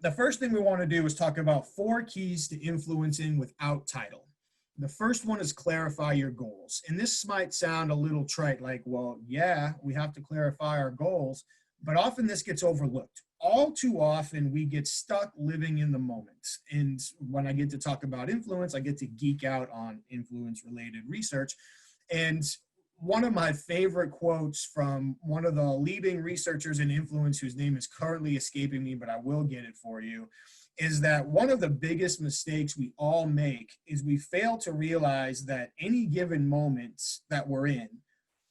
The first thing we want to do is talk about 4 keys to influencing without title. The first one is clarify your goals. And this might sound a little trite, like, well, yeah, we have to clarify our goals, but often this gets overlooked. All too often, we get stuck living in the moment. And when I get to talk about influence, I get to geek out on influence-related research. And one of my favorite quotes from one of the leading researchers in influence, whose name is currently escaping me, but I will get it for you, is that one of the biggest mistakes we all make is we fail to realize that any given moments that we're in,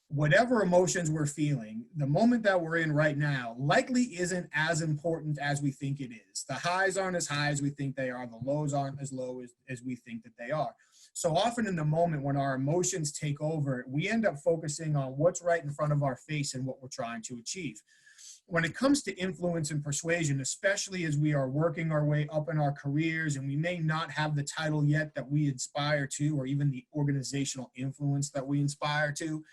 whatever emotions we're feeling, the moment that we're in right now likely isn't as important as we think it is. The highs aren't as high as we think they are. The lows aren't as low as we think that they are. So often in the moment when our emotions take over, we end up focusing on what's right in front of our face and what we're trying to achieve. When it comes to influence and persuasion, especially as we are working our way up in our careers and we may not have the title yet that we aspire to, or even the organizational influence that we aspire to,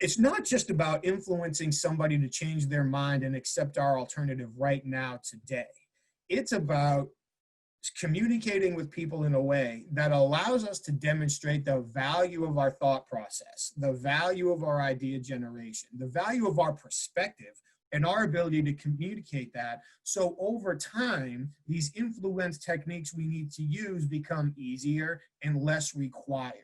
it's not just about influencing somebody to change their mind and accept our alternative right now today. It's about communicating with people in a way that allows us to demonstrate the value of our thought process, the value of our idea generation, the value of our perspective, and our ability to communicate that. So over time, these influence techniques we need to use become easier and less required.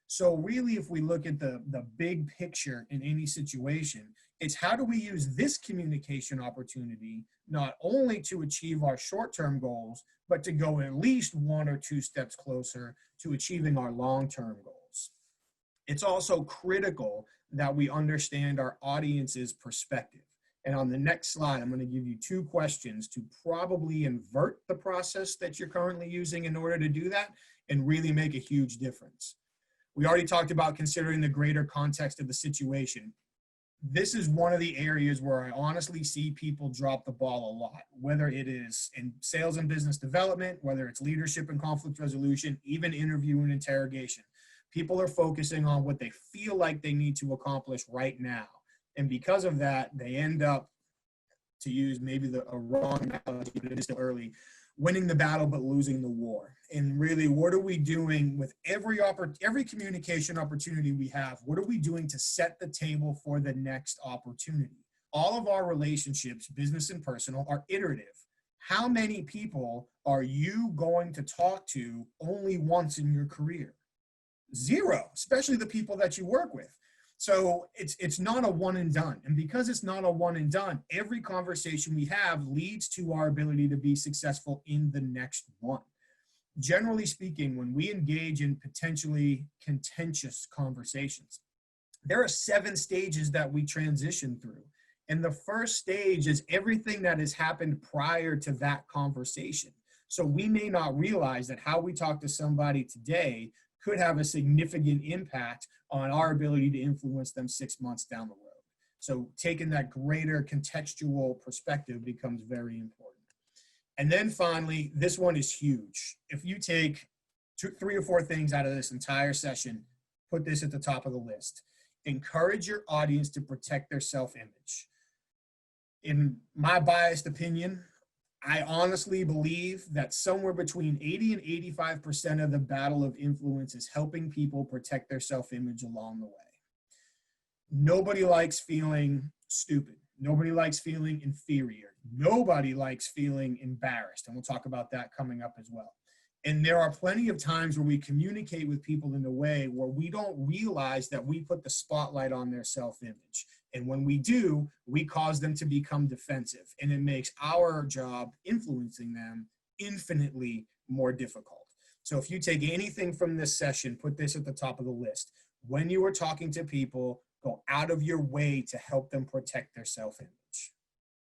So really, if we look at the big picture in any situation, it's how do we use this communication opportunity not only to achieve our short-term goals, but to go at least 1 or 2 steps closer to achieving our long-term goals. It's also critical that we understand our audience's perspective. And on the next slide, I'm going to give you 2 questions to probably invert the process that you're currently using in order to do that and really make a huge difference. We already talked about considering the greater context of the situation. This is one of the areas where I honestly see people drop the ball a lot, whether it is in sales and business development, whether it's leadership and conflict resolution, even interview and interrogation. People are focusing on what they feel like they need to accomplish right now. And because of that, they end up, to use maybe a wrong analogy, but it is still early, winning the battle but losing the war. And really, what are we doing with every communication opportunity we have? What are we doing to set the table for the next opportunity? All of our relationships, business and personal, are iterative. How many people are you going to talk to only once in your career? 0, especially the people that you work with. So it's not a one and done. And because it's not a one and done, every conversation we have leads to our ability to be successful in the next one. Generally speaking, when we engage in potentially contentious conversations, there are 7 stages that we transition through. And the first stage is everything that has happened prior to that conversation. So we may not realize that how we talk to somebody today could have a significant impact on our ability to influence them 6 months down the road. So taking that greater contextual perspective becomes very important. And then finally, this one is huge. If you take 3 or 4 things out of this entire session, put this at the top of the list. Encourage your audience to protect their self-image. In my biased opinion, I honestly believe that somewhere between 80 and 85% of the battle of influence is helping people protect their self-image along the way. Nobody likes feeling stupid. Nobody likes feeling inferior. Nobody likes feeling embarrassed. And we'll talk about that coming up as well. And there are plenty of times where we communicate with people in a way where we don't realize that we put the spotlight on their self-image. And when we do, we cause them to become defensive. And it makes our job influencing them infinitely more difficult. So if you take anything from this session, put this at the top of the list. When you are talking to people, go out of your way to help them protect their self-image.